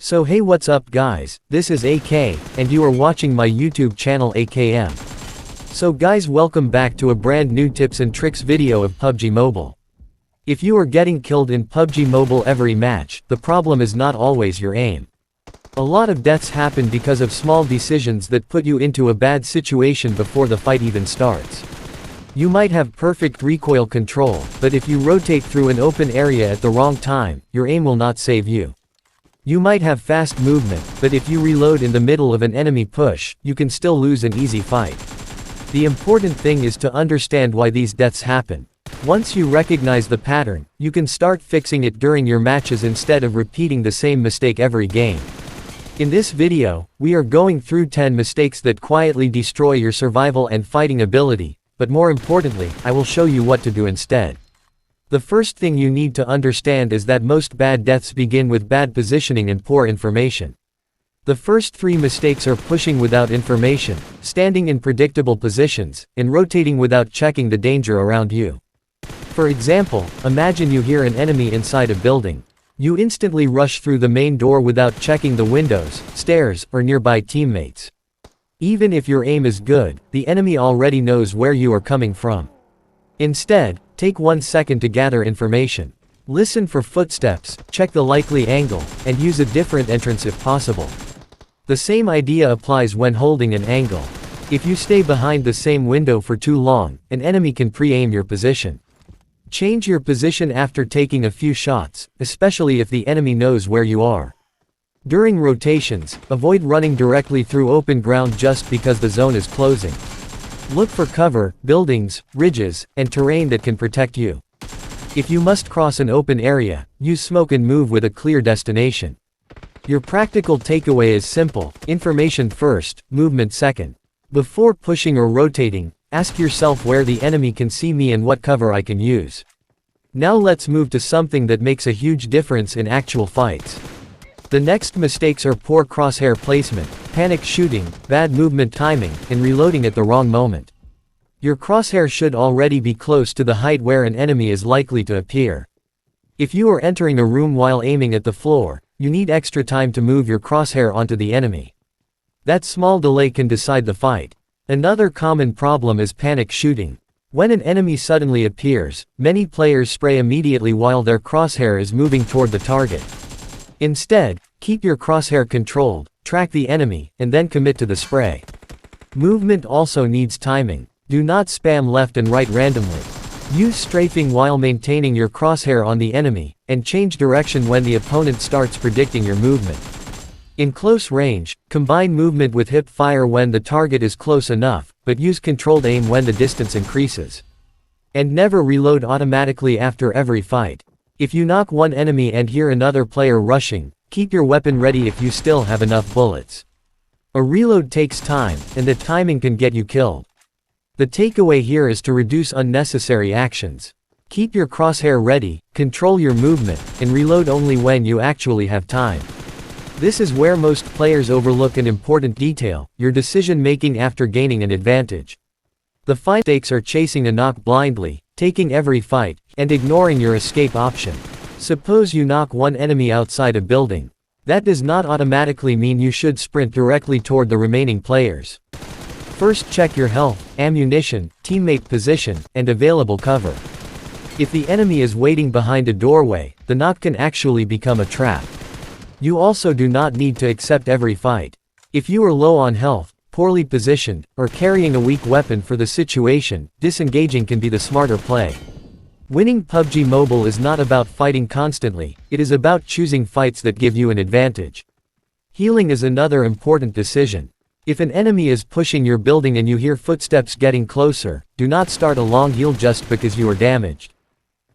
So hey, what's up guys, this is AK, and you are watching my YouTube channel AKM. So guys, welcome back to a brand new tips and tricks video of PUBG Mobile. If you are getting killed in PUBG Mobile every match, the problem is not always your aim. A lot of deaths happen because of small decisions that put you into a bad situation before the fight even starts. You might have perfect recoil control, but if you rotate through an open area at the wrong time, your aim will not save you. You might have fast movement, but if you reload in the middle of an enemy push, you can still lose an easy fight. The important thing is to understand why these deaths happen. Once you recognize the pattern, you can start fixing it during your matches instead of repeating the same mistake every game. In this video, we are going through 10 mistakes that quietly destroy your survival and fighting ability, but more importantly, I will show you what to do instead. The first thing you need to understand is that most bad deaths begin with bad positioning and poor information. The first 3 mistakes are pushing without information, standing in predictable positions, and rotating without checking the danger around you. For example, imagine you hear an enemy inside a building. You instantly rush through the main door without checking the windows, stairs, or nearby teammates. Even if your aim is good, the enemy already knows where you are coming from. Instead, take 1 second to gather information. Listen for footsteps, check the likely angle, and use a different entrance if possible. The same idea applies when holding an angle. If you stay behind the same window for too long, an enemy can pre-aim your position. Change your position after taking a few shots, especially if the enemy knows where you are. During rotations, avoid running directly through open ground just because the zone is closing. Look for cover, buildings, ridges, and terrain that can protect you. If you must cross an open area, use smoke and move with a clear destination. Your practical takeaway is simple: information first, movement second. Before pushing or rotating, ask yourself where the enemy can see me and what cover I can use. Now let's move to something that makes a huge difference in actual fights. The next mistakes are poor crosshair placement, panic shooting, bad movement timing, and reloading at the wrong moment. Your crosshair should already be close to the height where an enemy is likely to appear. If you are entering a room while aiming at the floor, you need extra time to move your crosshair onto the enemy. That small delay can decide the fight. Another common problem is panic shooting. When an enemy suddenly appears, many players spray immediately while their crosshair is moving toward the target. Instead, keep your crosshair controlled, track the enemy, and then commit to the spray. Movement also needs timing. Do not spam left and right randomly. Use strafing while maintaining your crosshair on the enemy, and change direction when the opponent starts predicting your movement. In close range, combine movement with hip fire when the target is close enough, but use controlled aim when the distance increases. And never reload automatically after every fight. If you knock one enemy and hear another player rushing, keep your weapon ready if you still have enough bullets. A reload takes time, and the timing can get you killed. The takeaway here is to reduce unnecessary actions. Keep your crosshair ready, control your movement, and reload only when you actually have time. This is where most players overlook an important detail: your decision-making after gaining an advantage. The fight stakes are chasing a knock blindly, taking every fight, and ignoring your escape option. Suppose you knock one enemy outside a building. That does not automatically mean you should sprint directly toward the remaining players. First, check your health, ammunition, teammate position, and available cover. If the enemy is waiting behind a doorway, the knock can actually become a trap. You also do not need to accept every fight. If you are low on health, poorly positioned, or carrying a weak weapon for the situation, disengaging can be the smarter play. Winning PUBG Mobile is not about fighting constantly, it is about choosing fights that give you an advantage. Healing is another important decision. If an enemy is pushing your building and you hear footsteps getting closer, do not start a long heal just because you are damaged.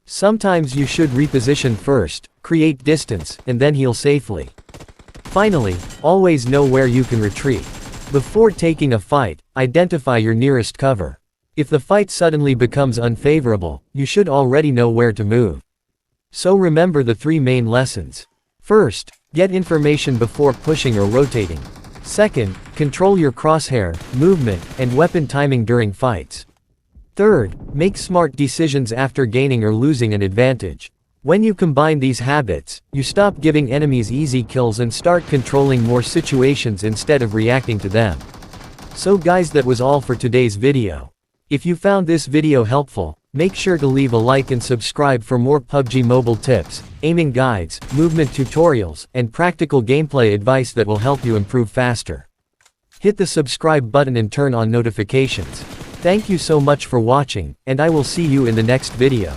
Sometimes you should reposition first, create distance, and then heal safely. Finally, always know where you can retreat. Before taking a fight, identify your nearest cover. If the fight suddenly becomes unfavorable, you should already know where to move. So remember the 3 main lessons. First, get information before pushing or rotating. Second, control your crosshair, movement, and weapon timing during fights. Third, make smart decisions after gaining or losing an advantage. When you combine these habits, you stop giving enemies easy kills and start controlling more situations instead of reacting to them. So guys, that was all for today's video. If you found this video helpful, make sure to leave a like and subscribe for more PUBG Mobile tips, aiming guides, movement tutorials, and practical gameplay advice that will help you improve faster. Hit the subscribe button and turn on notifications. Thank you so much for watching, and I will see you in the next video.